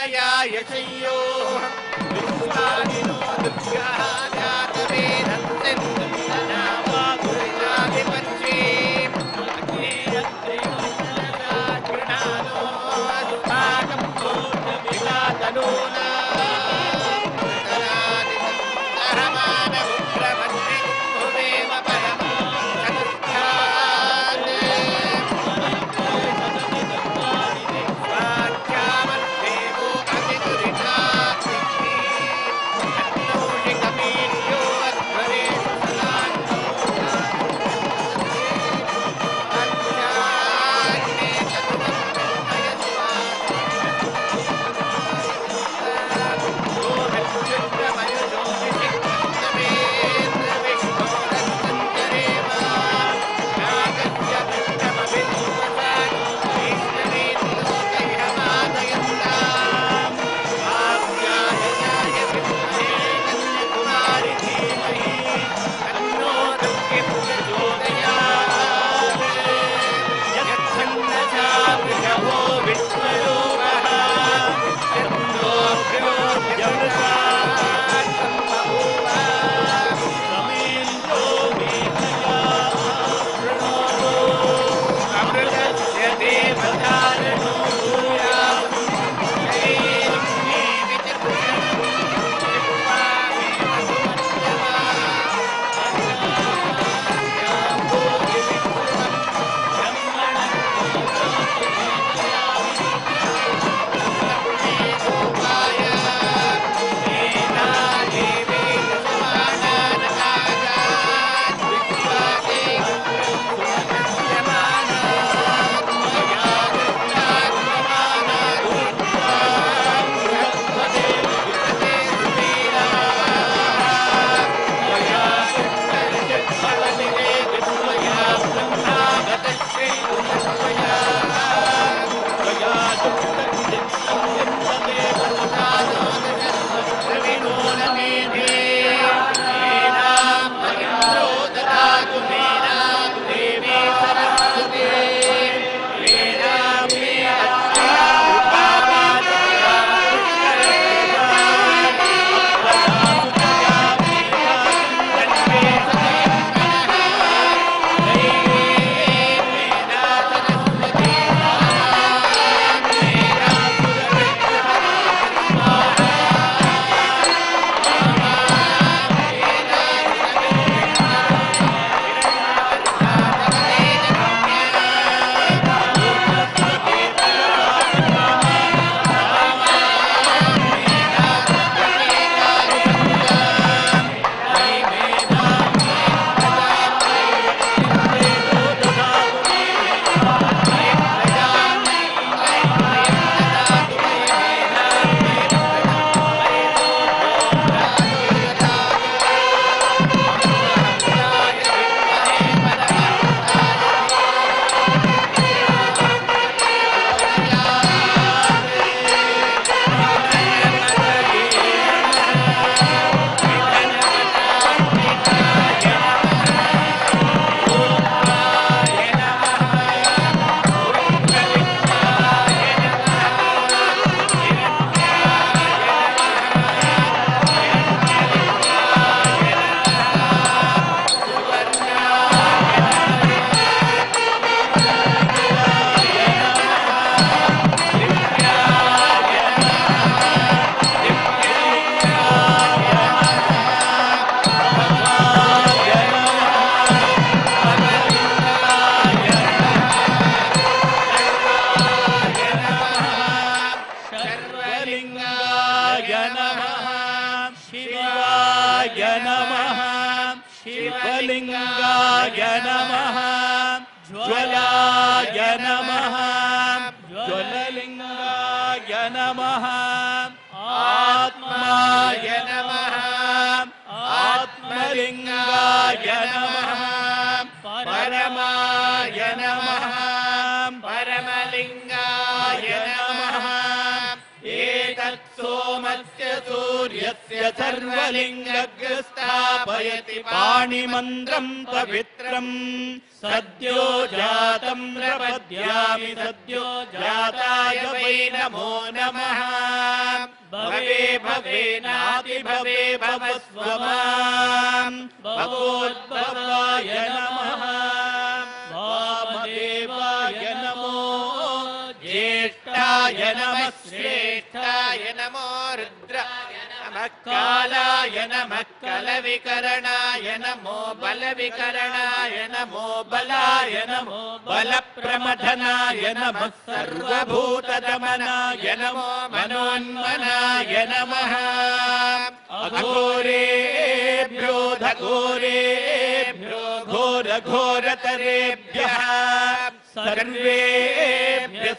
तनयाय शय्यो विश्वानिनो दुर्गः जातवेदन्तेन्दनावागुरुनाधिपत्ये अग्नेयत्रिगुणराजगृणानो दुःखाकं भूतविलातनूना अहमानमुग्रमन्त्रिकुम्भुवेम परमं चतुर्थ्यात् स्वाध्यामद्देवो अतिदुरितात् अन्नोषिकमीड्यो अध्वरेषु सदान्तो अध्यात्मे शिवलिंगाय नमः ज्वलाय नमः ज्वललिंगाय नमः आत्माय नमः आत्मलिंगाय नमः परमाय नमः परमलिंगाय नमः एतत् सोमस्य सूर्यस्य सर्वलिंगग्रस्थापयति पाणिमन्त्रं पवित्र पुत्रम् सद्यो जातं प्रपद्यामि सद्यो जाताय वै नमो नमः भवे भवे नाति भवे भवस्व माम् भवोद्भवाय नमः वामदेवाय नमो ज्येष्ठाय नमः श्रेष्ठाय नमो रुद्राय नमः कालाय नमः कलविकरणाय नमो बलविकरणाय नमो बलाय नमो बलप्रमथनाय नमः सर्वभूतदमनाय नमो मनोन्मनाय नमः अघोरेभ्यो घोरेभ्यो घोरघोरतरेभ्यः सर्वेभ्यः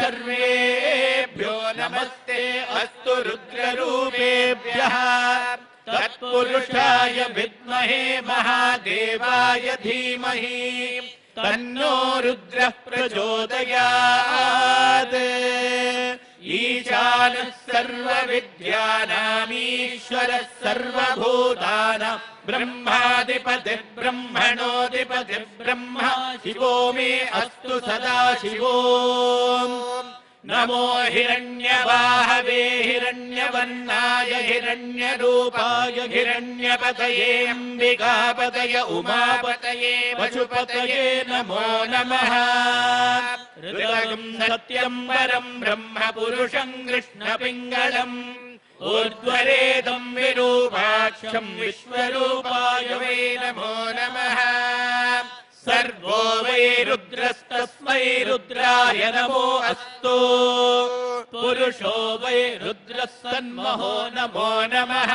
सर्वेभ्यो नमस्ते अस्तु रुद्ररूपेभ्यः तत्पुरुषाय विद्महे महादेवाय धीमहि तन्नो रुद्रः प्रचोदयात् ईशानः सर्वविद्यानामीश्वरः सर्वभूतानां ब्रह्माधिपतिः ब्रह्मणोऽधिपतिः ब्रह्मा शिवो मे अस्तु सदा शिवो नमो हिरण्यवाहवे हिरण्यवर्णाय हिरण्यरूपाय हिरण्यपतये अम्बिकापतये उमापतये पशुपतये नमो नमः हृदयं सत्यं परं ब्रह्म पुरुषं कृष्णपिङ्गलम् ऊर्ध्वरेदं विरूपाक्षं विश्वरूपाय वै नमो नमः सर्वो वै रुद्रस्तस्मै रुद्राय नमो अस्तु पुरुषो वै रुद्रः सन्महो नमो नमः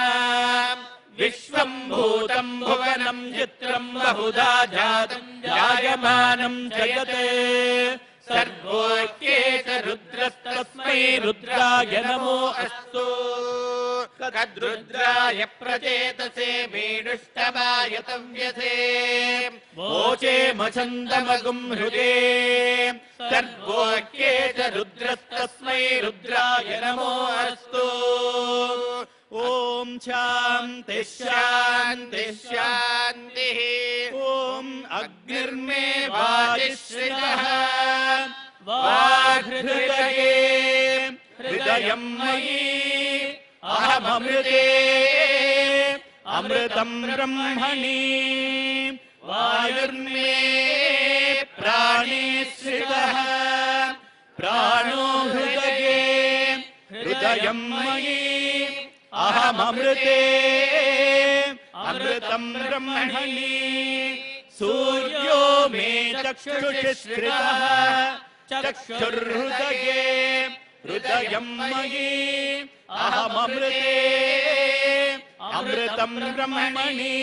विश्वं भूतं भुवनं चित्रं बहुधा जातं जायमानं जयते सर्वोऽख्येत रुद्रस्तस्मै रुद्राय नमो अस्तु कद्रुद्राय प्रचेतसे मेनुष्टमाय तव्यसे वोचे मछन्दमगुं हृदे सर्वोऽख्येत रुद्रस्तस्मै रुद्राय नमो अस्तु ॐ शान्तिः शान्तिः शान्तिः ॐ अग्निर्मे वाजिश्रितः वाहृदये हृदयं मयि अहममृते अमृतं ब्रह्मणि वायुर्मे प्राणे श्रितः प्राणो हृदये हृदयं मयि अहममृते अमृतं ब्रह्मणि सूर्यो मे चक्षुषि स्थितः चक्षुर्हृदये हृदयं मयि अहममृते अमृतं ब्रह्मणि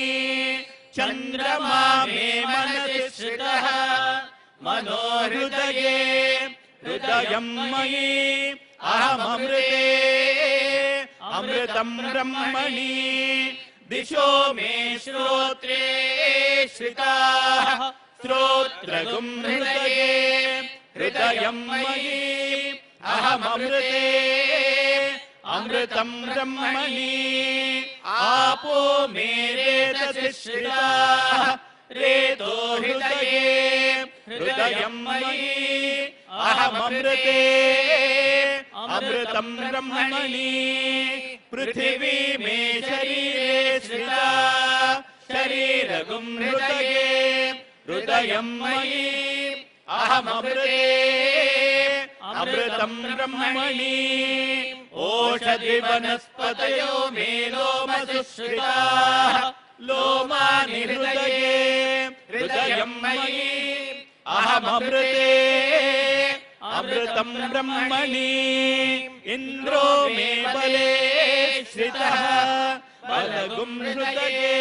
चन्द्रमा मे मनसि स्थितः मनोहृदये हृदयं मयि अहममृते अमृतं ब्रह्मणि दिशो मे श्रोत्रे श्रिताः श्रोत्रगुं हृदये हृदयं मयि अहममृते अमृतं ब्रह्मणि आपो मे रेतसि श्रिताः रेतो हृदये हृदयं मयि अहममृते अमृतं ब्रह्मणि पृथिवी मे शरीरे श्रिता शरीरगुं हृदये हृदयं मयि अहममृते अमृतं ब्रह्मणि ओषधि वनस्पतयो मे लोमसुश्रिताः लोमानि हृदये हृदयं मयि अहममृते अमृतं ब्रह्मणि इन्द्रो मे बले श्रितः बलगुं हृदये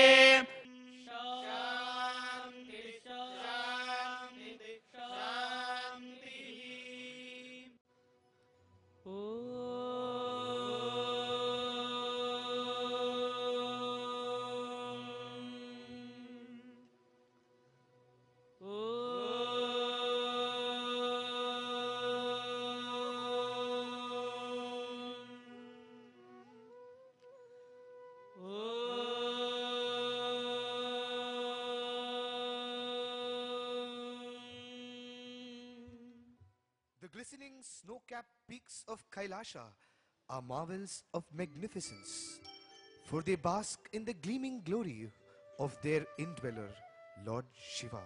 The glistening snow-capped peaks of Kailasha are marvels of magnificence, for they bask in the gleaming glory of their indweller, Lord Shiva.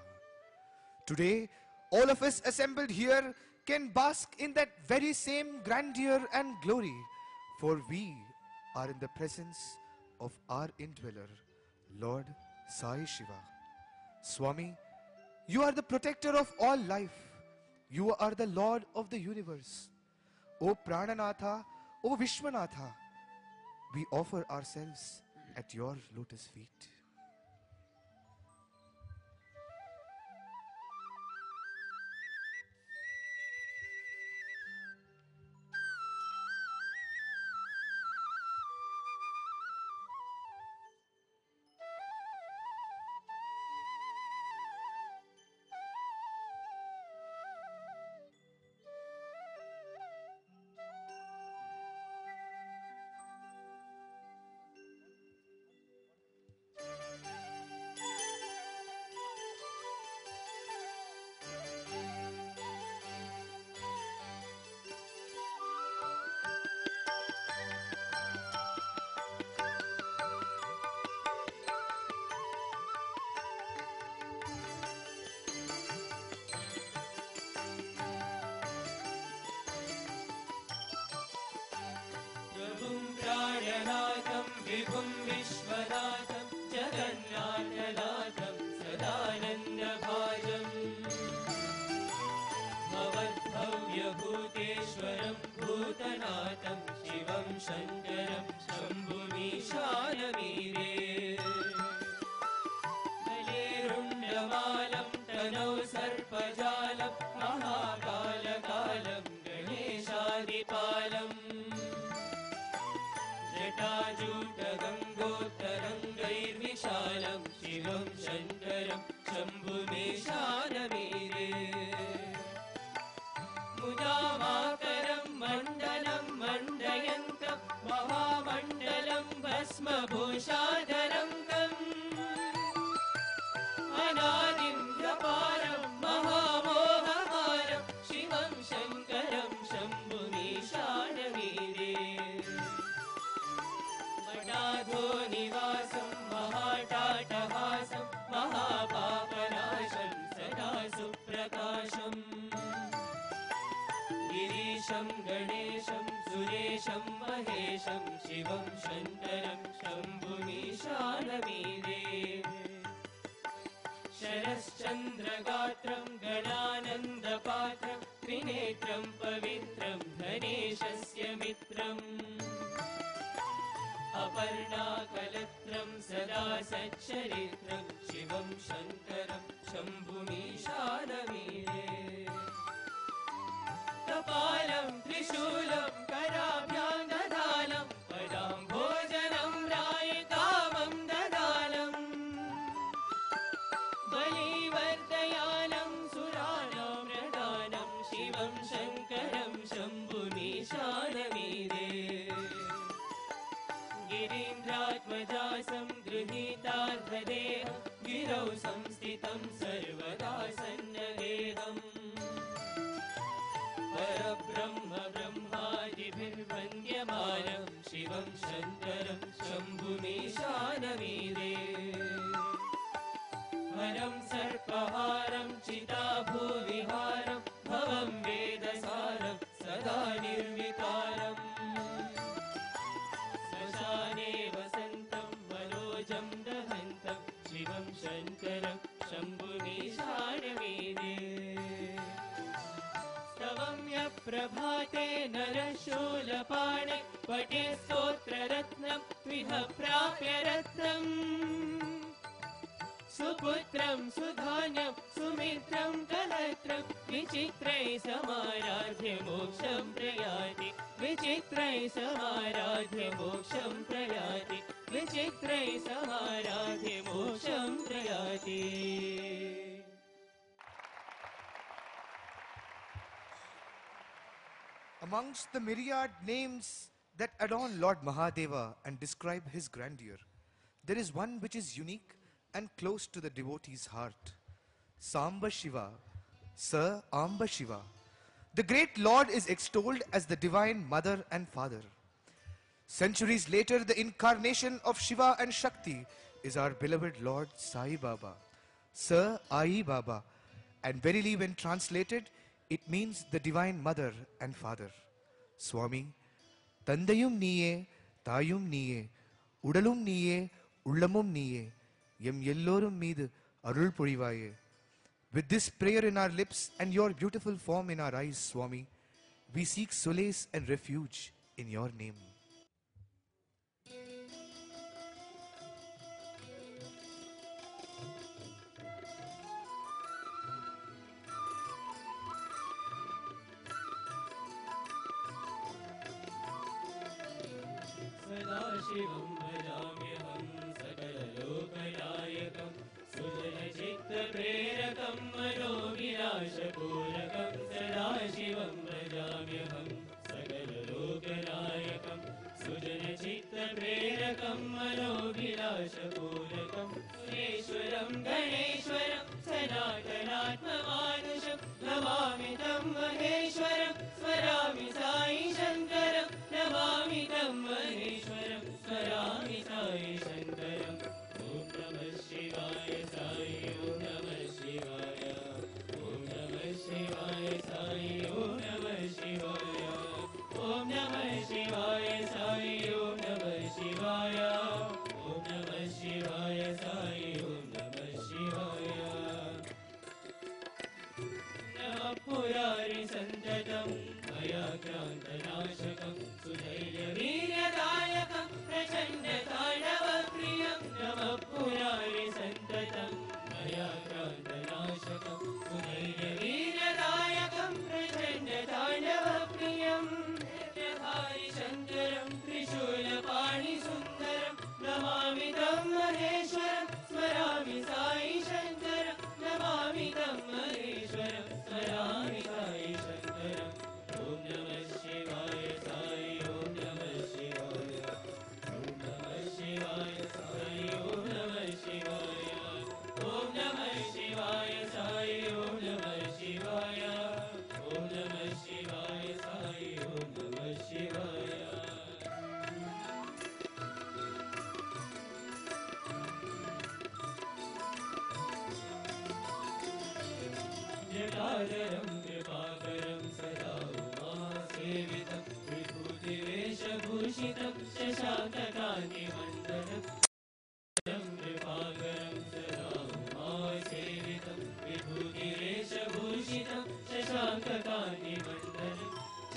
Today, all of us assembled here can bask in that very same grandeur and glory, for we are in the presence of our indweller, Lord Sai Shiva. Swami, you are the protector of all life. You are the Lord of the universe. O Prananatha, O Vishwanatha, we offer ourselves at your lotus feet. प्रभुं प्राणनाथं विभुं विश्वनाथं जगन्नाथनाथं सदानन्दभाजम् भवद्भव्यभूतेश्वरं भूतनाथं शिवं शङ्करं शम्भुमीशानमीरे गलेरुण्डमालं तनौ सर्पजालं महाकालकालं गणेशादिपालम् जटाजूटगङ्गोत्तरङ्गैर्विशालं शिवं शङ्करं शम्भुमीशानमीरे मुदामाकरं मण्डलं मण्डयन्तं महामण्डलं भस्मभूषाधरं तम् अनादिं व्यपारं महामोहमारं शिवं शङ्करं शम्भुमीशानमीरे मठाधो निवासं महाटाटहासं महापापनाशं सदा सुप्रकाशम् गिरीशं गणेशं सुरेशं महेशं शिवं शङ्करं शम्भुमीशानमीरे शरश्चन्द्रगात्रं गणानन्दपात्रं त्रिनेत्रं पवित्रं धनेशस्य मित्रम् अपर्णाकलत्रं सदा सच्चरित्रं शिवं शङ्करं शम्भुमीशानमीरे कपालं त्रिशूलं कराभ्यां दधानं पदाम्भोजनं रायकामं ददानम् बलिवर्धयानं सुराणां मृडानं शिवं शङ्करं शम्भुमीशानमीरे गिरीन्द्रात्मजासं गृहीतार्थदेहं गिरौ संस्थितं सर्वदा सन्नदेहम् परब्रह्म ब्रह्मादिभिर्वन्द्यमानं शिवं शङ्करं शम्भुमीशानमीरे हरं सर्पहारं चिताभूविहारं भवं वेदसारं सदा निर्विकारम् श्मशाने वसन्तं मनोजं दहन्तं शिवं शङ्करं शम्भुमीशानमीरे स्तवं यः प्रभाते नरः शूलपाणे पठे स्तोत्ररत्नं त्विह प्राप्य रत्नम् सुपुत्रं सुधान्यं सुमित्रं कलत्रं विचित्रैः समाराध्य मोक्षं प्रयाति विचित्रैः समाराध्य मोक्षं प्रयाति विचित्रैः समाराध्य मोक्षं प्रयाति Amongst the myriad names that adorn Lord Mahadeva and describe his grandeur, there is one which is unique and close to the devotee's heart. Samba Shiva, Sir Amba Shiva, The great Lord is extolled as the divine mother and father. Centuries later, the incarnation of Shiva and Shakti is our beloved Lord Sai Baba, Sir Ai Baba, and verily when translated, it means the divine mother and father. Swami, Tandayum Niye, Tayum Niye, Udalum Niye, Ullamum Niye, Yem Yellorum Mid, Arul Purivaye. With this prayer in our lips and your beautiful form in our eyes, Swami, we seek solace and refuge in your name. सदाशिवं भजाम्यहं सकललोकनायकं सुजनचित्तप्रेरकं मनोविलासपूरकं सदाशिवं भजाम्यहं सकललोकनायकं सुजनचित्तप्रेरकं मनोविलासपूरकं सुरेश्वरं गणेश्वरं सनातनात्ममानुषं Namami तं महेश्वरं स्मरामि साई शङ्करं नमामि तं महेश्वरं स्मरामि साई शङ्करम् ॐ नमः शिवाय साई ॐ नमः शिवाय ॐ नमः शिवाय साई ॐ नमः शिवाय ॐ नमः शिवाय साई ॐ नमः शिवाय ॐ नमः शिवाय साई ॐ नमः शिवाय नमः पुरारि सन्ततं भयाक्रान्तनाशकं सुधैर्यवीर्यदायकं प्रचण्डताण्डवप्रियं नमः पुरारि सन्ततं भयाक्रान्तनाशकं सुधैर्यवीर्यदायकं प्रचण्डताण्डवप्रियं नित्यधारि शङ्करं त्रिशूलपाणिसुन्दरं नमामि तं महेश्वरं स्मरामि साई शङ्करं नमामि तं महेश्वरं स्मरामि साई शङ्करम् ॐ नमः शिवाय साई ॐ नमः शिवाय ॐ नमः शिवाय साई ॐ नमः शिवाय ॐ नमः शिवाय साई ॐ नमः शिवाय ॐ नमः शिवाय साई ॐ नमः शिवाय जटाधरं कृपाकरं सदा उमासेवितं विभूतिवेशभूषितं शशाङ्ककान्तिमण्डलं कृपाकरं सदा उमासेवितं विभूतिवेशभूषितं शशाङ्ककान्तिमण्डलं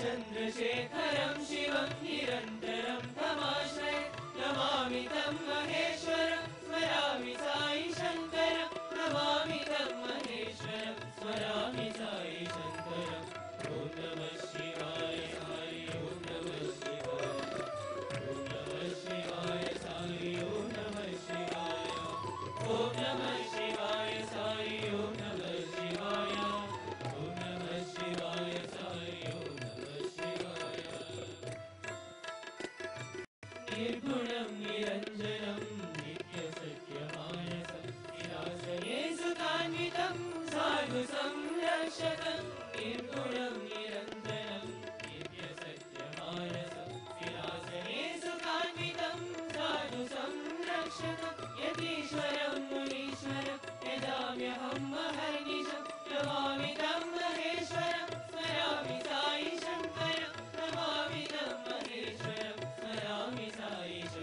चन्द्रशेखरं शिवं निरन्तरं तमाश्रये नमामि तं महेश्वरं स्मरामि साई शङ्करं नमामि तं महेश्वरं स्मरामि साई शङ्करम् ॐ नमः शिवाय साई ॐ नमः शिवाय ॐ नमः शिवाय साई ॐ नमः शिवाय ॐ नमः शिवाय साई ॐ नमः शिवाय ॐ नमः शिवाय साई ॐ नमः शिवाय निर्गुणं निरञ्जनं नित्यसत्यमानसं विलासये सुतान्वितं साधु संरक्षकं निर्गुणं निरञ्जनं नित्यसत्यमानसं विलासये सुतान्वितं साधु संरक्षकं यतीश्वरं मुनीश्वरं यजाम्यहं महर्निशं नमामि तं महेश्वरं स्मरामि साई शङ्करं नमामि तं महेश्वरं स्मरामि साई शङ्करम्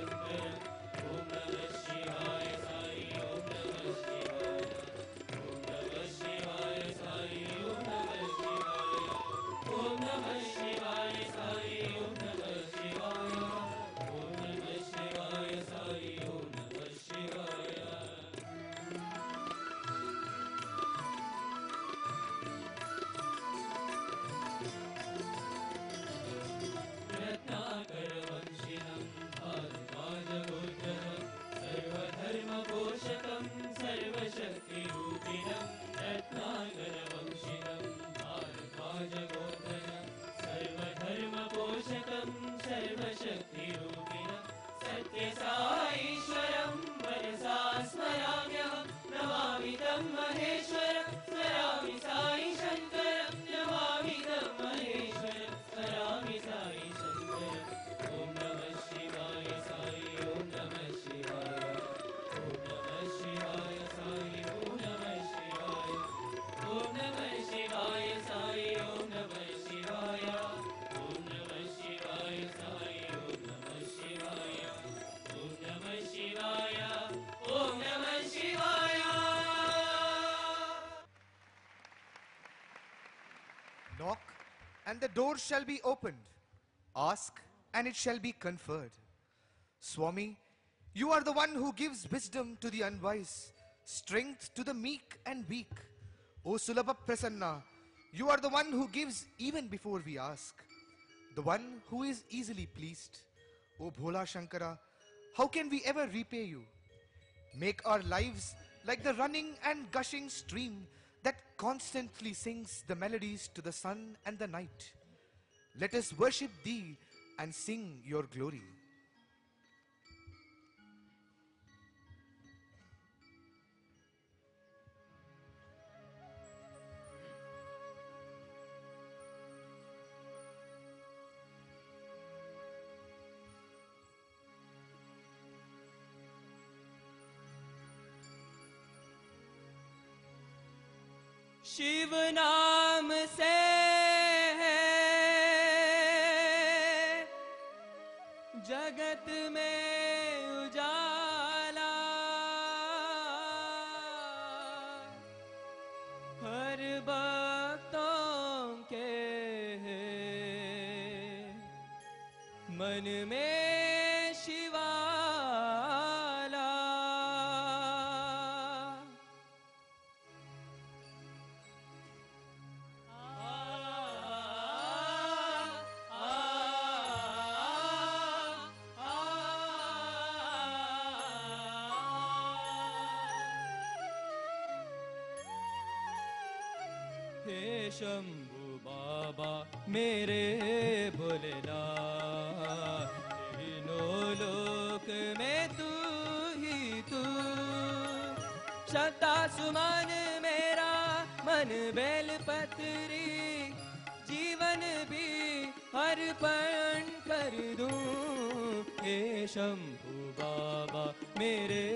Knock, and the door shall be opened. Ask, and it shall be conferred. Swami, you are the one who gives wisdom to the unwise, strength to the meek and weak. O Sulabha Prasanna, you are the one who gives even before we ask, the one who is easily pleased. O Bhola Shankara, how can we ever repay you? Make our lives like the running and gushing stream that constantly sings the melodies to the sun and the night. Let us worship thee and sing your glory. Shiv नाम से जगत में उजाला, हर भक्तों के मन में शिवाला। हे शंभु बाबा मेरे भोलेनाथ, तीनों लोक में तू ही तू। श्रद्धा सुमन मेरा मन बेलपत्री, जीवन भी अर्पण कर दूं। हे शंभु बाबा मेरे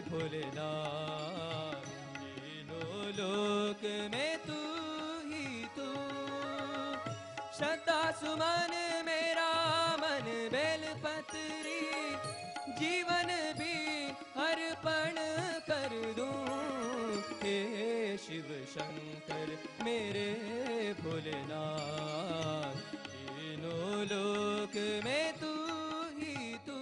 भोलेनाथ, तीनों लोक में तू ही तू। श्रद्धा सुमन मेरा मन बेलपत्री, जीवन भी अर्पण कर दूं। हे शिव शंकर मेरे भोलेनाथ, तीनों लोक में तू ही तू।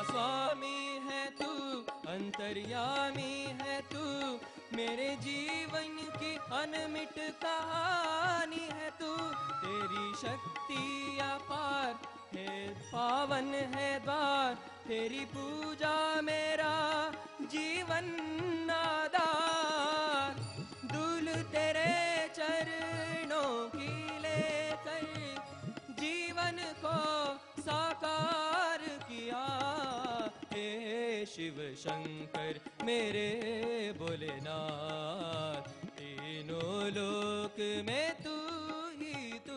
स्वामी है तू, अंतर्यामी है तू, मेरे जीवन की अनमिट कहानी है तू। तेरी शक्ति अपार है, पावन है द्वार, तेरी पूजा मेरा जीवन आधार। धूल तेरे चरणों की लेकर जीवन को साकार किया। हे शिव शंकर मेरे भोलेनाथ, तीनों लोक में तू ही तू।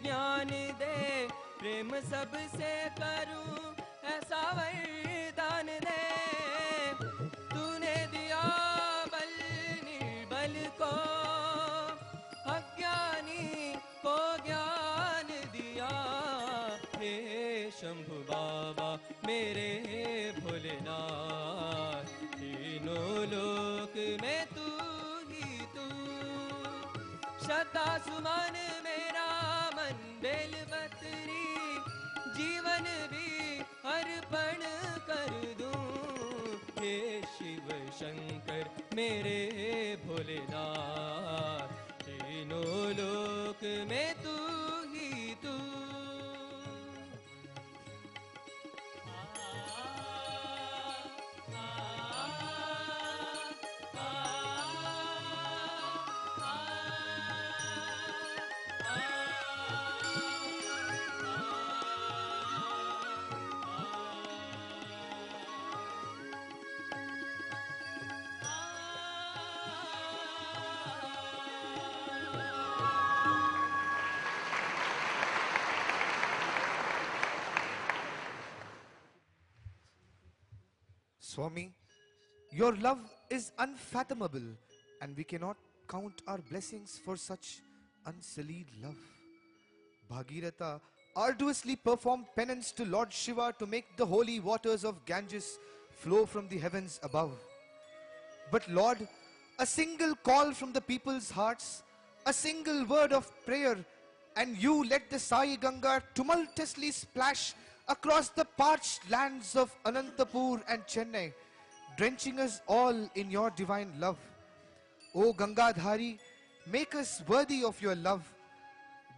ज्ञान दे, प्रेम सबसे करूं ऐसा वरदान दे। तूने दिया बल निर्बल को, अज्ञानी को ज्ञान दिया। हे शंभु बाबा मेरे भोलेनाथ, तीनों लोक में तू ही तू। श्रद्धा सुमन मेरा मन बेलपत्री, जीवन भी अर्पण कर दूं। हे शिव शंकर मेरे भोलेनाथ, तीनों लोक में तू ही तू। Swami, your love is unfathomable, and we cannot count our blessings for such unsullied love. Bhagirath arduously performed penance to Lord Shiva to make the holy waters of Ganges flow from the heavens above. But Lord, a single call from the people's hearts, a single word of prayer, and you let the Sai Ganga tumultuously splash across the parched lands of Anantapur and Chennai, drenching us all in your divine love. O Gangadhari, make us worthy of your love.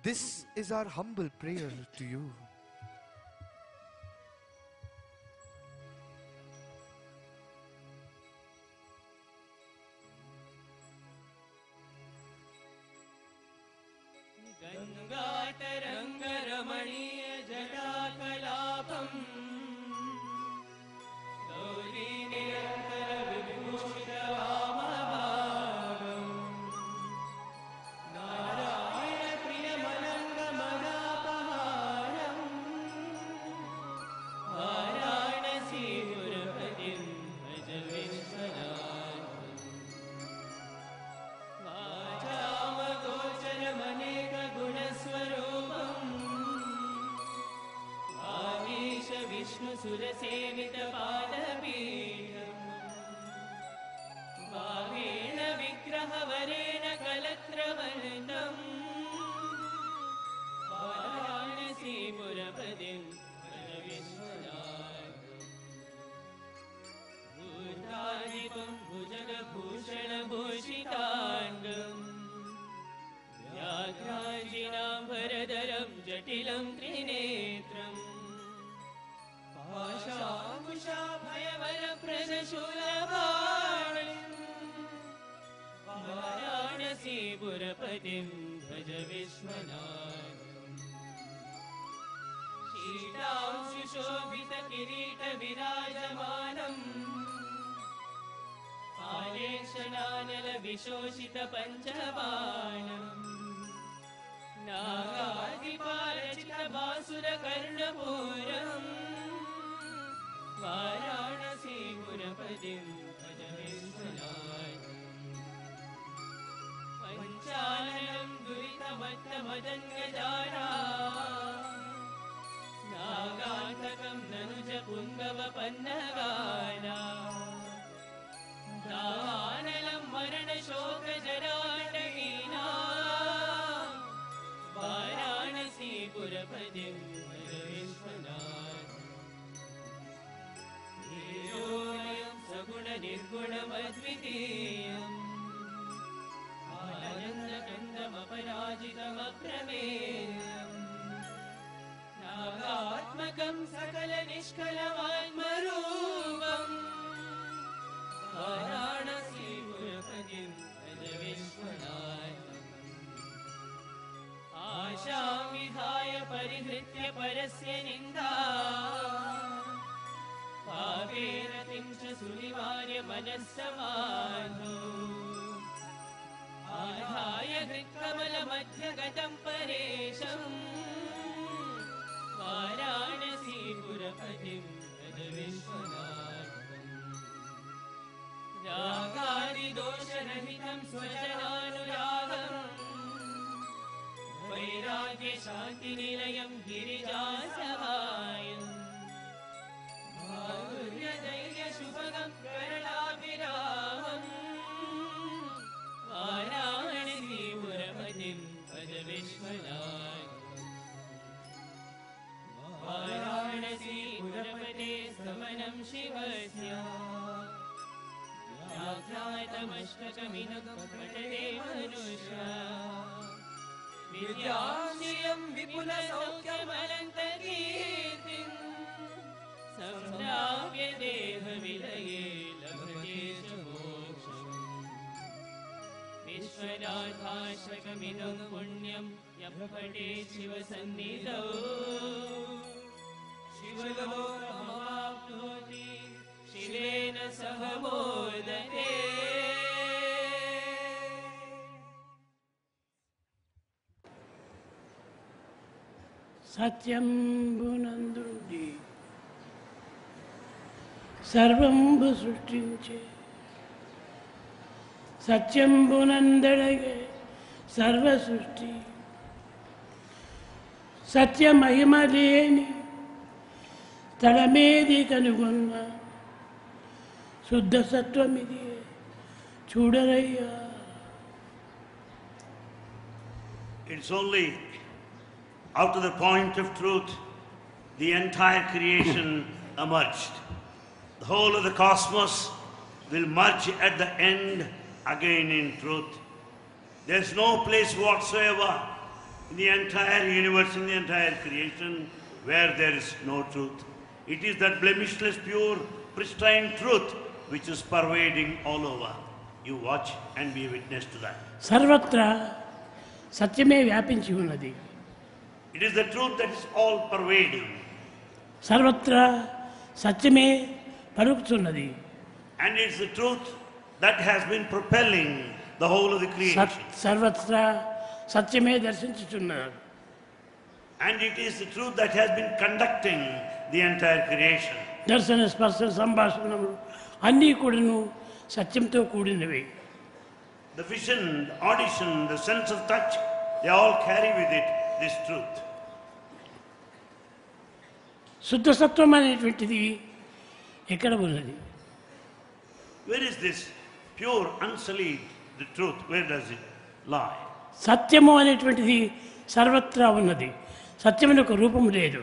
This is our humble prayer to you. गङ्गातरङ्गरमणीय जटाकलापम्, गौरीनिरन्तरविभूषितवामभागम्, नारायणप्रियमनङ्गमदापहारम्, वाराणसीपुरपतिं भज विश्वनाथम्। वाचामगोचरमनेकगुणस्वरूपम्, वागीश विष्णुसुरसेवितपादपीठम्, भावेन विग्रहवरेण कलत्रवर्णम्, वाराणसीपुरपतिं भज विश्वनाथम्। भूतादिपं भुजगभूषणभूषिताङ्गम्, व्याघ्राजिनाम्बरधरं जटिलं त्रिनेत्रम्, पाशाकुशाभयवरप्रदशूलपाणिम्, वाराणसीपुरपतिं भज विश्वनाथम्। शीलांशुशोभितकिरीटविराजमानम्, आलेक्षणानलविशोषितपञ्चबाणम्, नागादिपालचितबासुरकर्णपूरम्, वाराणसीपुरपतिं भज विश्वनाथम्। पञ्चाननं दुरितमत्तमदङ्गजारा, नागान्तकं ननुजपुङ्गवपन्नगाना, दावानलं मरणशोकजराण्डवीना, वाराणसीपुरपतिं भज विश्वनाथम्। ध्येयोऽयं सगुणनिर्गुणमद्वितीयम्, आनन्दकन्दमपराजितमप्रमेयम्, नागात्मकं सकलनिष्कलमात्मरूपम्, वाराणसीपुरपतिं भज विश्वनाथम्। आशां विहाय परिहृत्य परस्य निन्दा, पापेरतिं च सुनिवार्य मनस्समाधौ, आधाय हृत्कमलमध्यगतं परेशम्, वाराणसीपुरपतिं भज विश्वनाथम्। रागादिदोषरहितं स्वजनानुरागम्, वैराग्यशान्तिनिलयं गिरिजासहायम्, माधुर्यधैर्यशुभगं करणाभिरामम्, वाराणसीपुरपतिं भज विश्वनाथम्। वाराणसीपुरपते समनं शिवस्य, मस्तकमिदं पठते मनुष्य विद्याश्रियं विपुलसौख्यमनन्तकीर्तिं सम्प्राप्य देहविलये लभते च मोक्षम् विश्वनाथाष्टकमिदं पुण्यं यः पठेत् शिवसन्निधौ शिवलोकमवाप्नोति शिवेन सह मोदते సత్యంబునందుండి సర్వంబు సృష్టించే సత్యంబునందడగే సర్వ సృష్టి సత్యమహిమ లేని తడమేది కనుగొన్న శుద్ధ సత్వమిది చూడరయ్యా. It's only out of the point of truth the entire creation emerged. The whole of the cosmos will merge at the end again in truth. There is no place whatsoever in the entire universe, in the entire creation, where there is no truth. It is that blemishless, pure, pristine truth which is pervading all over. You watch and be a witness to that. సర్వత్రా సత్యమే వ్యాపించి ఉన్నది. It is the truth that is all pervading. సర్వత్రా సత్యమే పలుకుతున్నది. And it's the truth that has been propelling the whole of the creation. సర్వత్రా సత్యమే దర్శించుచున్నారు. And it is the truth that has been conducting the entire creation. దర్శన స్పర్శ సంభాషణములు అన్నీ కూడాను సత్యంతో కూడినవి. The vision, the audition, the sense of touch, they all carry with it this truth. శుద్ధ సత్వం అనేటువంటిది ఎక్కడ ఉన్నది? Where is this pure, unsullied, the truth? Where does it lie? సత్యము అనేటువంటిది సర్వత్రా ఉన్నది. సత్యమునకు రూపం లేదు.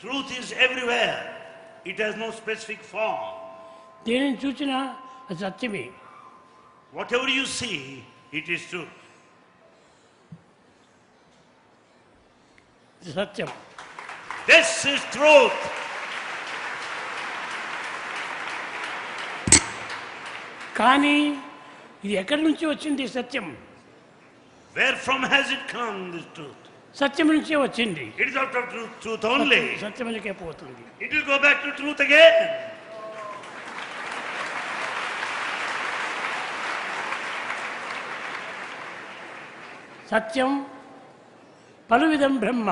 Truth is everywhere. It has no specific form. దేనిని చూసినా అది సత్యమే. Whatever you see, it is truth. ఇది సత్యం. This is truth. కానీ ఇది ఎక్కడి నుంచి వచ్చింది సత్యం? Where from has it come, this truth? సత్యం నుంచే వచ్చింది. It is out of truth only. సత్యమునికే పోతుంది. It will go back to truth again. Satyam పలువిధం Brahma.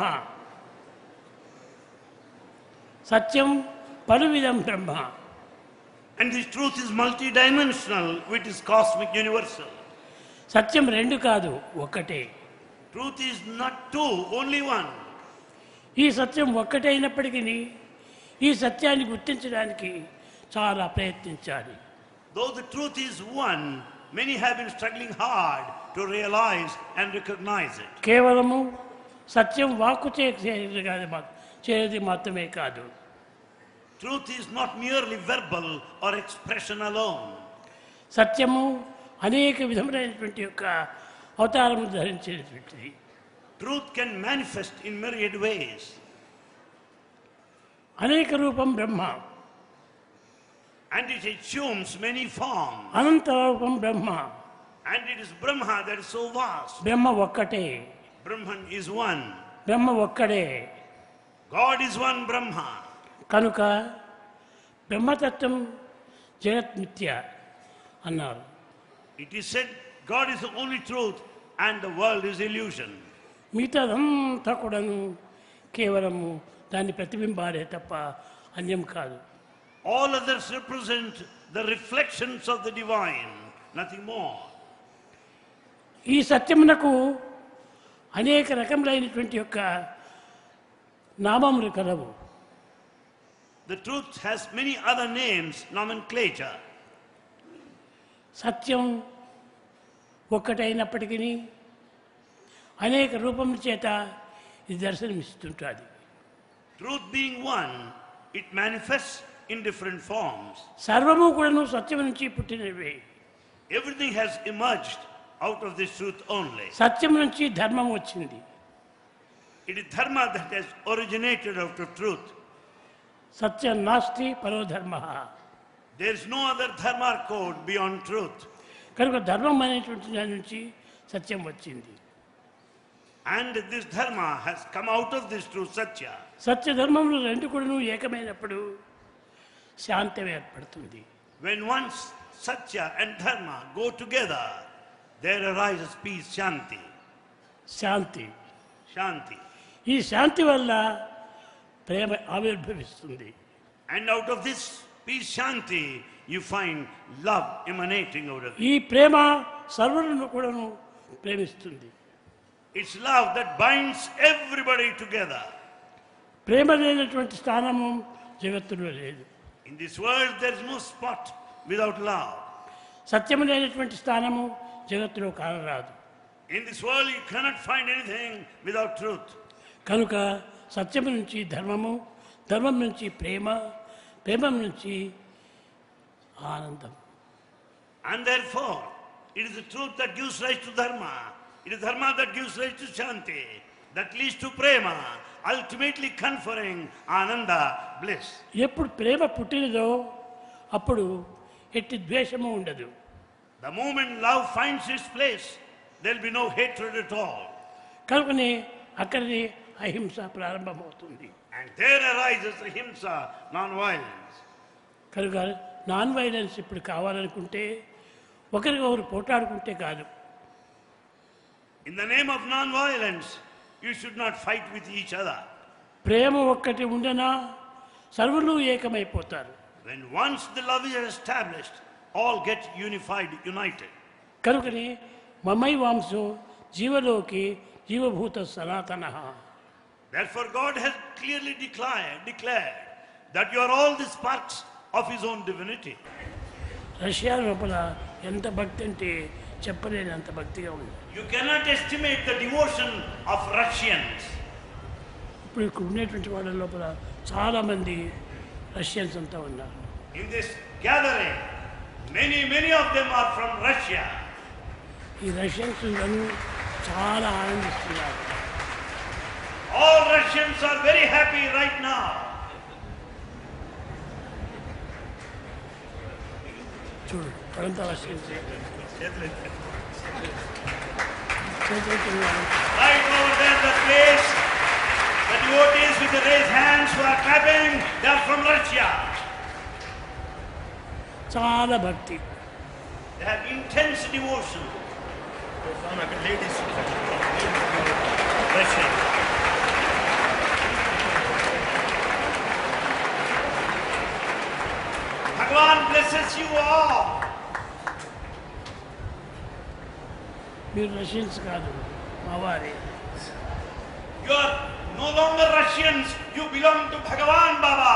Satyam పలువిధం Brahma. And this truth is multidimensional, which is cosmic, universal. సత్యం రెండు కాదు, ఒక్కటే. Truth is not two, only one. ఈ సత్యం ఒక్కటే అయినప్పటికీ ఈ సత్యాన్ని గుర్తించడానికి చాలా ప్రయత్నించాలి. Though the truth is one, many have been struggling hard to realize and recognize it. కేవలము సత్యం వాక్కు చేసేది మాత్రమే కాదు. Truth is not merely verbal or expression alone. సత్యము అనేక విధములైనటువంటి యొక్క అవతారము ధరించినటువంటిది. Truth can manifest in myriad ways. అనేక రూపం బ్రహ్మ. And it assumes many forms. అనంత రూపం బ్రహ్మ. And it is Brahma that is so vast. బ్రహ్మ ఒక్కటే. Brahman is one. బ్రహ్మ ఒక్కడే. God is one Brahma. కనుక బ్రహ్మతత్వం జగత్ మిథ్య అన్నారు. It is said God is the only truth and the world is illusion. మిగతాదంతా కూడాను కేవలము దాని ప్రతిబింబాలే తప్ప అన్యం కాదు. All others represent the reflections of the divine, nothing more. ఈ సత్యమునకు అనేక రకములైనటువంటి యొక్క నామములు కలవు. The truth has many other names, nomenclature. సత్యం ఒక్కటైనప్పటికీ అనేక రూపముల చేత ఇది దర్శనమిస్తుంటుంది. Truth being one, it manifests in different forms. సర్వము కూడాను సత్యం నుంచి పుట్టినవే. Everything has emerged out of this truth only. సత్యం నుంచి ధర్మం వచ్చింది. It is dharma that has originated out of truth. సత్యం నాస్తి పరో ధర్మ. There is no other dharma code beyond truth. కనుక ధర్మం అనేటువంటి దాని నుంచి సత్యం వచ్చింది. And this dharma has come out of this truth, satya. సత్య ధర్మములు రెండు కూడాను ఏకమైనప్పుడు శాంతి ఏర్పడుతుంది. When once satya and dharma go together, there arises peace, shanti. Shanti. Shanti. ఈ శాంతి వల్ల ప్రేమ ఆవిర్భవిస్తుంది. And out of this peace, shanti, you find love emanating out of it. ఈ ప్రేమ సర్వులను కూడాను ప్రేమిస్తుంది. It's love that binds everybody together. ప్రేమ లేనటువంటి స్థానము జగత్తులో లేదు. In this world, there is no spot without love. సత్యము లేనటువంటి స్థానము జగత్తులో కానరాదు. In this world, you cannot find anything without truth. కనుక సత్యము నుంచి ధర్మము, ధర్మం నుంచి ప్రేమ, ప్రేమం నుంచి ఆనందం. And therefore, it is the truth that gives rise to dharma. It is dharma that gives rise to shanti, that leads to prema, ultimately conferring ananda, bliss. ఎప్పుడు ప్రేమ పుట్టినదో అప్పుడు ఎట్టి ద్వేషము ఉండదు. The moment love finds its place, there will be no hatred at all. కనుకనే అక్కడనే అహింస ప్రారంభమవుతుంది. And there arises ahimsa, non-violence. కనుక నాన్ వైలెన్స్ ఇప్పుడు కావాలనుకుంటే ఒకరికొకరు పోట్లాడుకుంటే కాదు. In the name of non-violence, you should not fight with each other. ప్రేమ ఒక్కటి ఉండనా సర్వులు ఏకమైపోతారు. When once the love is established, all get unified, united. కనుకనే మమై వాంసో జీవలోకి జీవభూత సనాతన. Therefore, God has clearly declared that you are all the sparks of His own divinity. Russia లోపల ఎంత భక్తి అంటే చెప్పలేనంత భక్తిగా ఉంది. You cannot estimate the devotion of Russians. ఇప్పుడు ఇక్కడ ఉండేటువంటి వాళ్ళ లోపల చాలామంది రష్యన్స్ అంతా ఉన్నారు. In this gathering, many of them are from Russia. ఈ రష్యన్స్ చాలా ఆనందిస్తున్నారు. All Russians are very happy right now. చూడు అదంతా Russians. Right over there, the place, the devotees with the raised hands who are clapping, they are from Russia. చాలా భక్తి. They have intense devotion. Russia. Bhagavan blesses you all. మీరు Russians కాదు మా వారే. You are no longer Russians. You belong to Bhagavan Baba.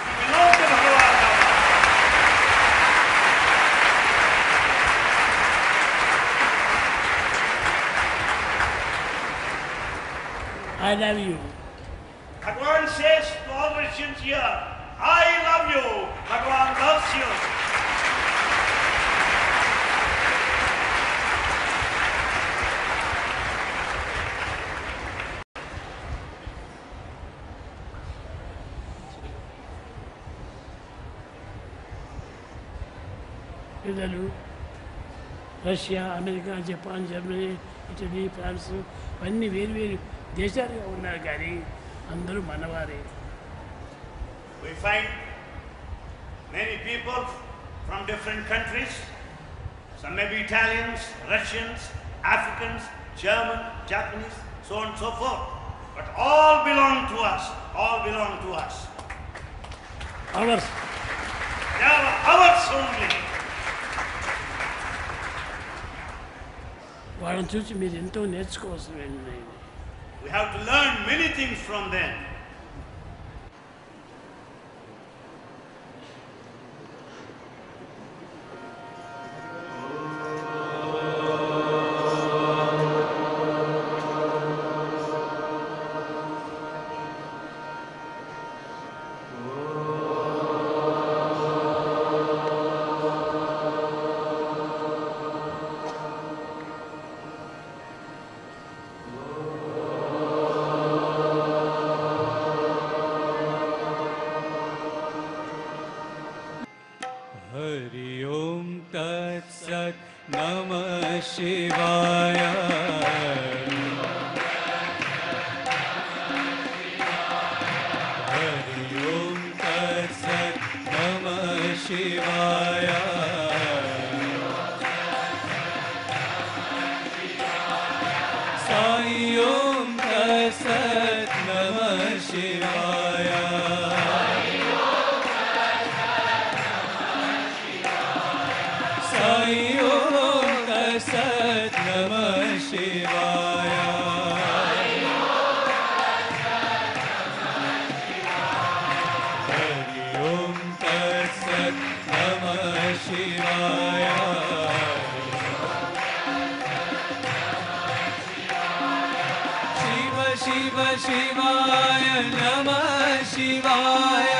You belong to Bhagavan Baba. I love you. Bhagavan says to all Russians here, I love you. Bhagavan loves you. పిల్లలు Russia, America, Japan, Germany, Italy, France అన్నీ వేరు దేశాలుగా ఉన్నారు కానీ అందరూ మనవారే. We find many people from different countries. Some may be Italians, Russians, Africans, German, Japanese, so on and so forth. But all belong to us. All belong to us. Hours. They are ours only. వాళ్ళని చూసి మీరు ఎంతో నేర్చుకోవాల్సినవి. We have to learn many things from them. तत्सत् नमः शिवाय हरि ओम तत्सत् नमः शिवाय साई ओम तत्सत् नमः शिवाय साई ओम तत्सत् नमः शिवाय हरि ओम तत्सत् नमः शिवाय शिव शिव शिवाय नमः शिवाय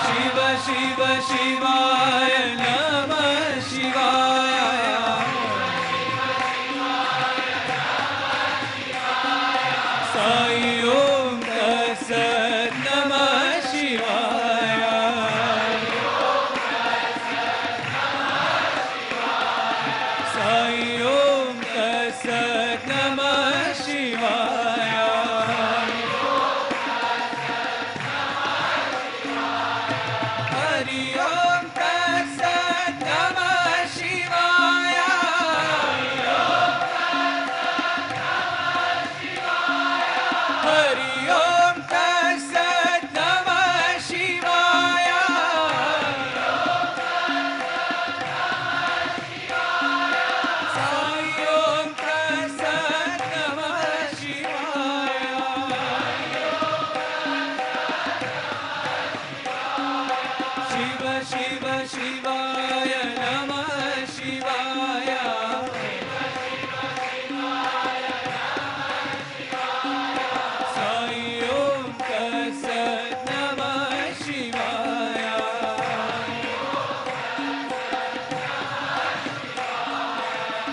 शिव शिव शिवाय नमः शिवाय साई ओम तत्सत् नमः शिवाय साई ओम तत्सत् नमः शिवाय हरि ओम तत्सत् नमः शिवाय हरि ओम तत्सत् नमः शिवाय साई ओम तत्सत् नमः शिवाय शिव शिव शिवाय नमः शिवाय साई ओम तत्सत् नमः शिवाय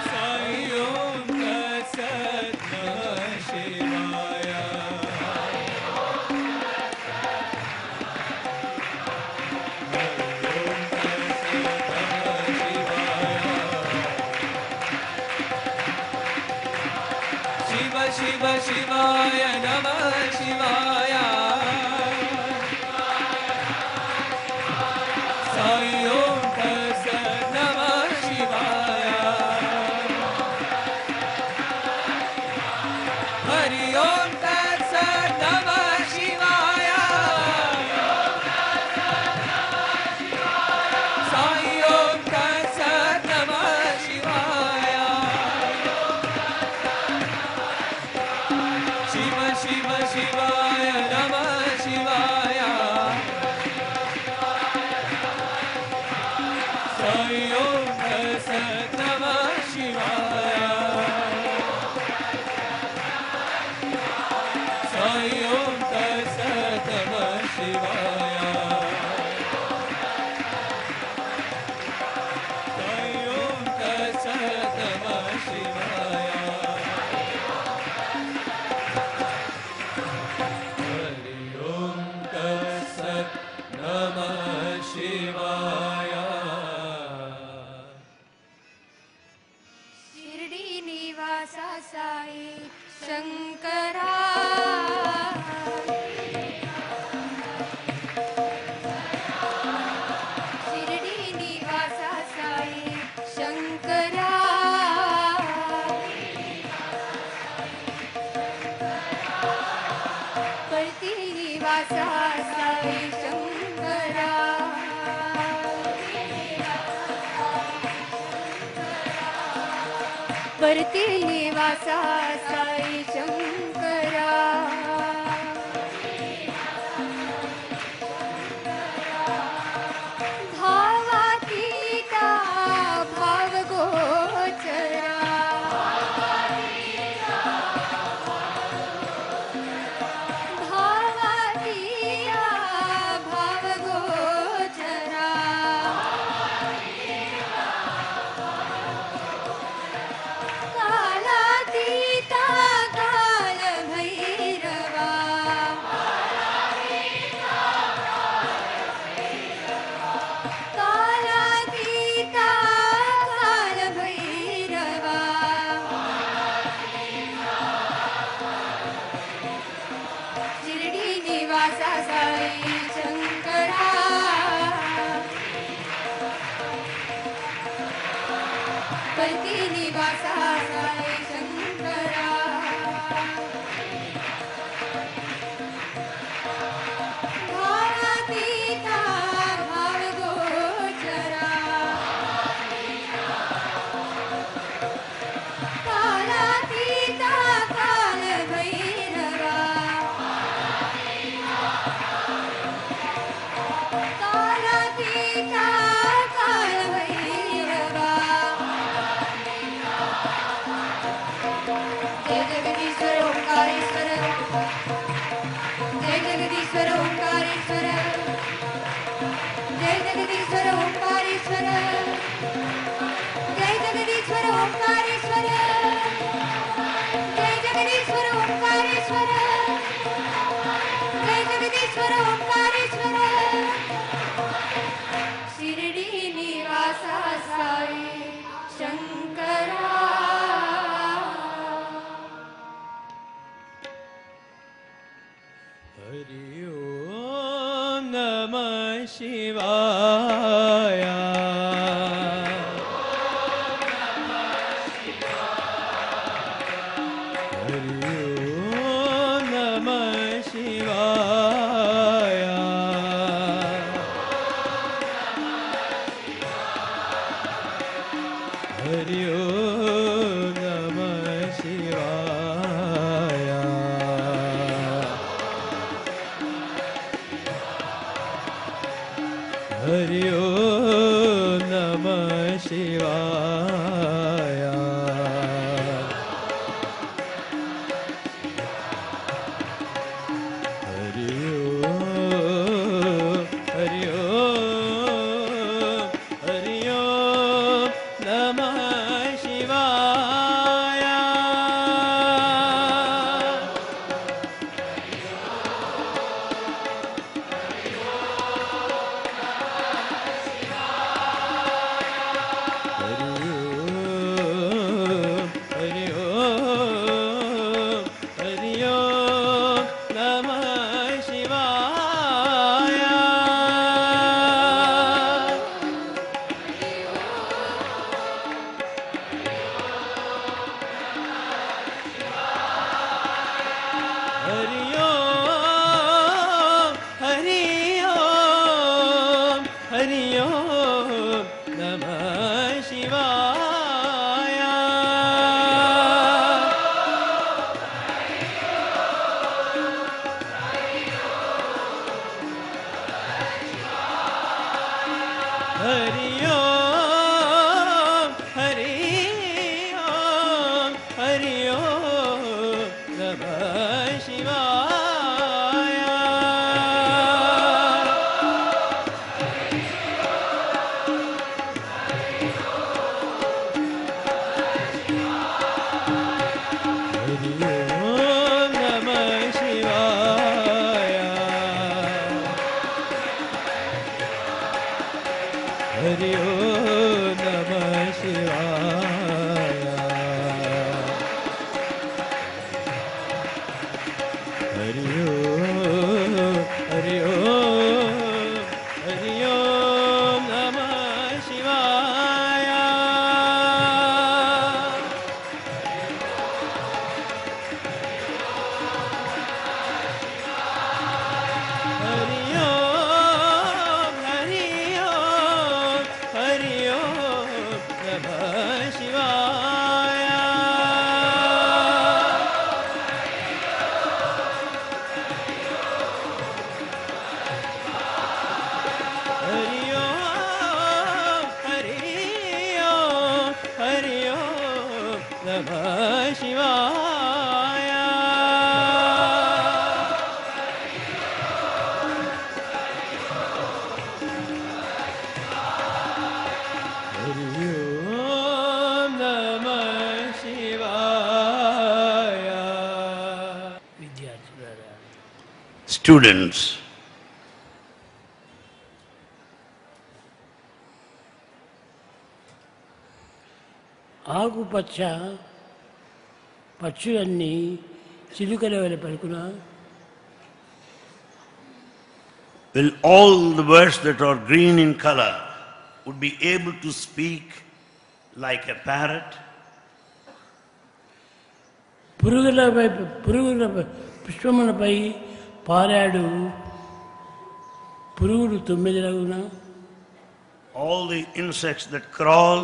साई ओम तत्सत् नमः शिवाय शिव शिव शिवाय नमः शिवाय साई ओम तत्सत् नमः शिवाय हरि ओम तत्सत् नमः शिवाय साई ओम तत्सत् नमः शिवाय शिव शिव शिवाय नमः शिवाय साई ओम तत्सत् नमः शिवाय साई ओम तत्सत् नमः शिवाय साई ओम तत्सत् नमः शिवाय हरि ओम तत्सत् नमः शिवाय शिर्डी निवासा साई शंकरा शिर्डी निवासा साई शंकरा परती निवासा साई शंकरा परती निवासा साई शंकरा भावातीता भाव गोचरा भावातीता भाव गोचरा कालातीत शिवाय Students, ఆకుపచ్చ పక్షులన్నీ చిలుకల వలె పలుకునా will all the birds that are green in color would be able to speak like a parrot? పురుగుల పుష్పములపై పారాడు పురుగులు తొమ్మిదిలగునా All the insects that crawl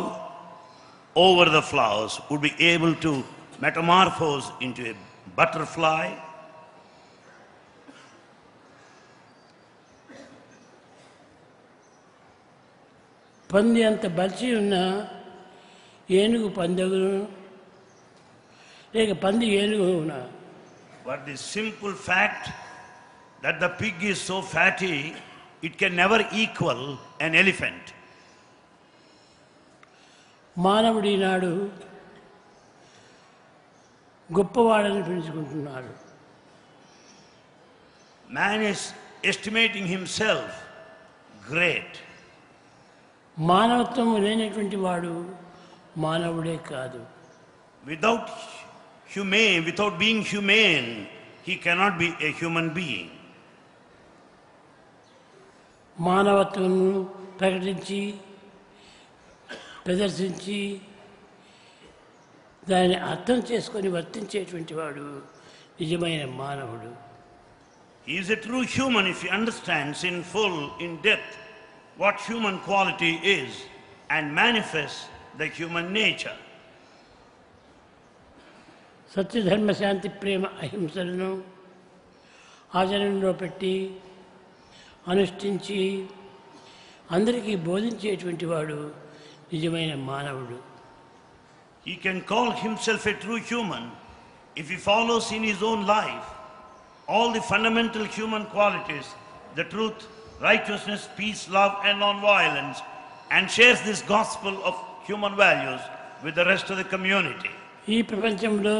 over the flowers would be able to metamorphose into a butterfly? పంది అంత బలిసి ఉన్న ఏనుగు పందెగును లేక పంది ఏనుగునా But the simple fact that the pig is so fatty, it can never equal an elephant. మానవుడి నాడు గొప్పవాడని పిలుచుకుంటున్నాడు. Man is estimating himself great. మానవత్వం లేనటువంటి వాడు మానవుడే కాదు. Without being humane, he cannot be a human being. మానవత్వము ప్రకటించి ప్రదర్శించి దాన్ని అర్థం చేసుకొని వర్తించేటువంటి వాడు నిజమైన మానవుడు. He is a true human if he understands in full, in depth, what human quality is and manifests the human nature. సత్యధర్మ శాంతి ప్రేమ అహింసలను ఆచరణలో పెట్టి అనుష్ఠించి అందరికీ బోధించేటువంటి వాడు నిజమైన మానవుడు. He can call himself a true human if he follows in his own life all the fundamental human qualities, the truth, righteousness, peace, love and non-violence, and shares this gospel of human values with the rest of the community. ఈ ప్రపంచంలో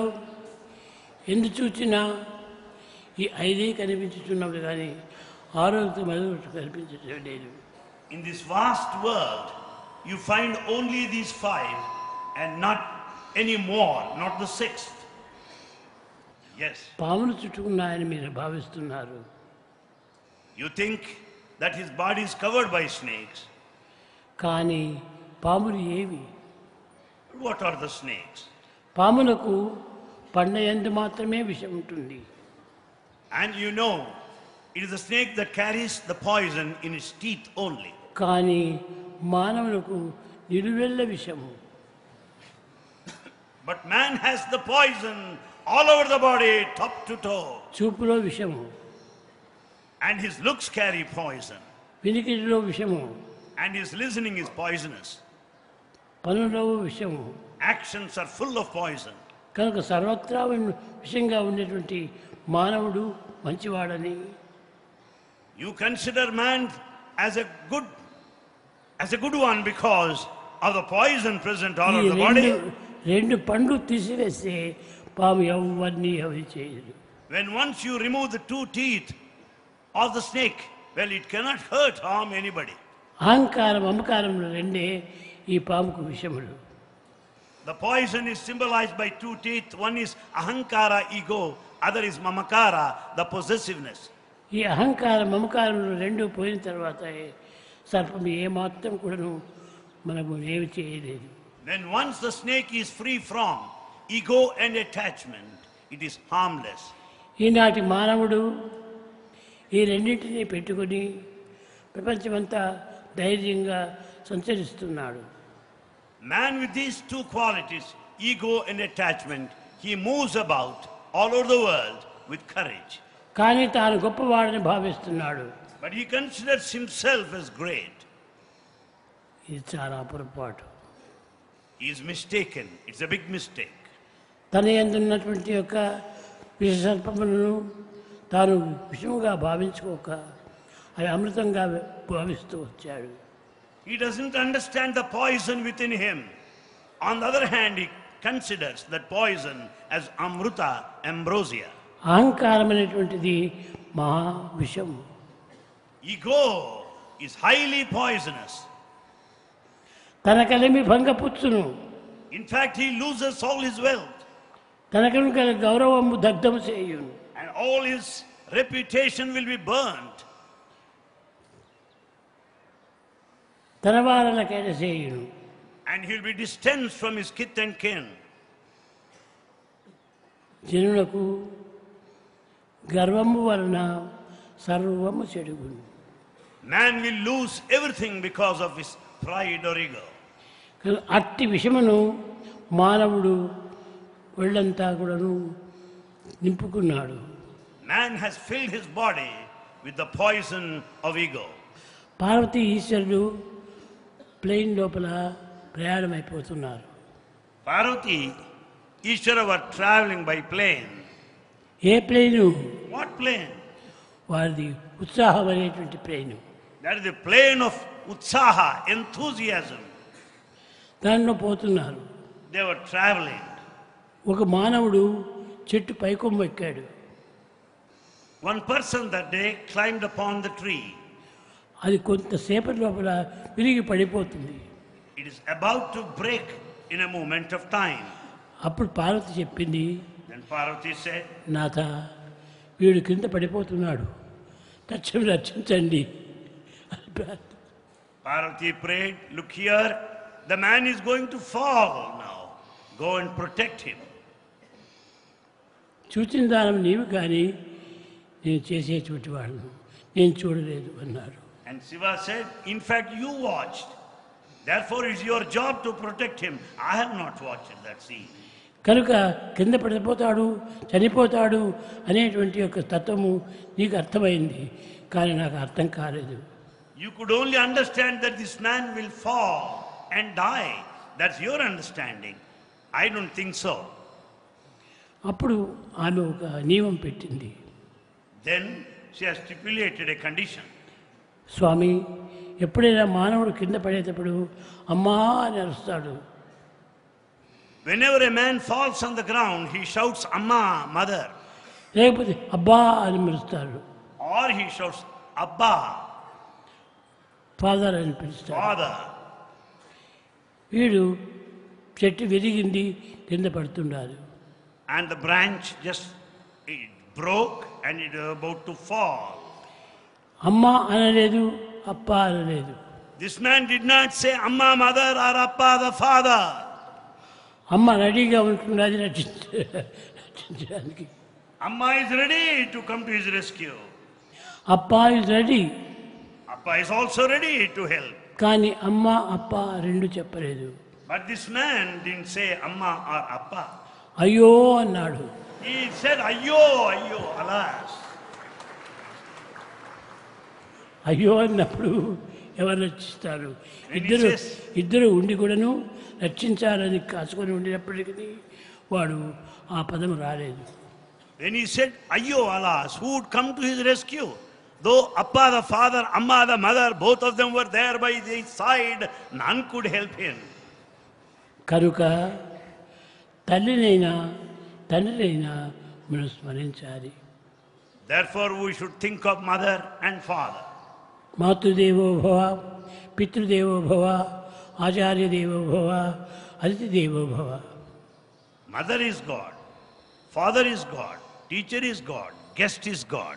ఎందు చూచినా ఈ ఐదే కనిపించుతున్నప్పుడు కానీ ఆరోగ్యం మరొకటి కనిపించడం లేదు. In this vast world, you find only these five and not any more, not the sixth. Yes. పాములు చుట్టుకున్నాయని మీరు భావిస్తున్నారు. You think that his body is covered by snakes. కానీ పాములు ఏవి? What are the snakes? పాములకు పండయందు మాత్రమే విషం ఉంటుంది. And you know, it is the snake that carries the poison in its teeth only. కానీ మానవులకు నిలువెల్ల విషము. But man has the poison all over the body, top to toe. చూపులో విషము, And his looks carry poison. వినికిడిలో విషము, And his listening is poisonous. పనులో విషము. Actions are full of poison. కనుక సర్వత్రా విషయంగా ఉండేటువంటి మానవుడు మంచివాడని You consider man as a good one because of the poison present all ఈ over the body. రెండు పండ్లు తీసివేస్తే పాము ఎవరిని అవి చేయదు. When once you remove the two teeth of the snake, well, it cannot hurt, harm anybody. అహంకారం మమకారములు రెండే ఈ పాముకు విషములు. The poison is symbolized by two teeth. One is ahankara, ego. Other is mamakara, the possessiveness. ఈ అహంకారం మమకారములు రెండు పోయిన తర్వాత సర్పం ఏమాత్రం కూడాను మనము ఏమి చేయలేదు. When once the snake is free from ego and attachment, it is harmless. ఈనాటి మానవుడు ఈ రెండింటినీ పెట్టుకొని ప్రపంచమంతా ధైర్యంగా సంచరిస్తున్నాడు. Man with these two qualities, ego and attachment, he moves about all over the world with courage. కానీ తాను గొప్పవాడని భావిస్తున్నాడు. But he considers himself as great. ఇది చాలా పొరపాటు. He is mistaken. It's a big mistake. తన యందున్నటువంటి యొక్క విషసర్పములను తాను విషముగా భావించుకోక అవి అమృతంగా భావిస్తూ వచ్చాడు. He doesn't understand the poison within him. On the other hand, he considers that poison as amruta, ambrosia. అహంకారం అనేటువంటిది మహా విషం. Ego is highly poisonous. తన కలిమి భంగపుచ్చును. In fact, he loses all his wealth తనకను గల గౌరవము దగ్ధము చేయును. and all his reputation will be burnt. తన వారలకైన చేయును. And he will be distanced from his kith and kin. జనులకు గర్వము వలన సర్వము చెడుగును. Man will lose everything because of his pride or ego. అట్టి విషమును మానవుడు ఒళ్ళంతా కూడాను నింపుకున్నాడు. Man has filled his body with the poison of ego. Parvati ఈశ్వరుడు ప్లేన్ లోపల ప్రయాణమైపోతున్నారు. Parvati, Ishvara were traveling by plane. A plain? What plane? వారిది ఉత్సాహం అనేటువంటి plain. That is the plane of utsaha, enthusiasm. దానిలో పోతున్నారు. They were traveling. ఒక మానవుడు చెట్టు పైకొమ్మ ఎక్కాడు. One person that day climbed upon the tree. అది కొంతసేపటి లోపల విరిగి పడిపోతుంది. It is about to break in a moment of time. అప్పుడు పార్వతి చెప్పింది, Then Parvati said, నాథ వీడు కింద పడిపోతున్నాడు, తక్షణం రక్షించండి అని Parvati prayed, look here, the man is going to fall now. Go and protect him. చూచిన దానం నీవు కానీ నేను చేసేటువంటి వాళ్ళను నేను చూడలేదు అన్నారు. And Shiva said, in fact, you watched. Therefore, it's your job to protect him. I have not watched that scene. కనుక కింద పడిపోతాడు చనిపోతాడు అనేటువంటి ఒక తత్వము నీకు అర్థమైంది, కానీ నాకు అర్థం కాలేదు. You could only understand that this man will fall and die. That's your understanding. I don't think so. అప్పుడు ఆమె ఒక నియమం పెట్టింది. Then she has stipulated a condition. స్వామి, ఎప్పుడైనా మానవుడు కింద పడేటప్పుడు అమ్మా అని అరుస్తాడు. Whenever a man falls on the ground, he shouts, Amma, mother. లేకపోతే అబ్బా అని పిలుస్తాడు. Or he shouts, Abba, father అని పిలుస్తాడు. father. వీడు చెట్టు విరిగింది కింద పడుతుండాలి. And the branch just it broke and it was about to fall. అమ్మ అనలేదు, అప్ప అనలేదు. This man did not say Amma, mother, or Appa, the father. అమ్మ రెడీగా ఉంటున్నది రక్షించడానికి. Amma is ready to come to his rescue. అప్ప is ready, Appa is also ready to help. కానీ అమ్మ అప్ప రెండు చెప్పలేదు. But this man didn't say Amma or Appa. అయ్యో అన్నాడు. He said, Ayyo, Ayyo, alas. అయ్యో అన్నప్పుడు ఎవరు రక్షిస్తారు? When he ఇద్దరు says- ఇద్దరు ఉండి కూడాను రక్షించాలని కాసుకొని ఉండినప్పటికీ వాడు ఆ పదం రాలేదు. When he said, Ayyo, alas, who would come to his rescue? Though Appa the father, Amma the mother, both of them were there by his side, none could help him. కనుక తల్లినైనా తండ్రినైనా మనం స్మరించాలి. Therefore, we should think of mother and father. మాతృదేవో భవ, పితృదేవో భవ, ఆచార్యదేవో భవ, అతిథిదేవో భవ. Mother is God, father is God, teacher is God, guest is God.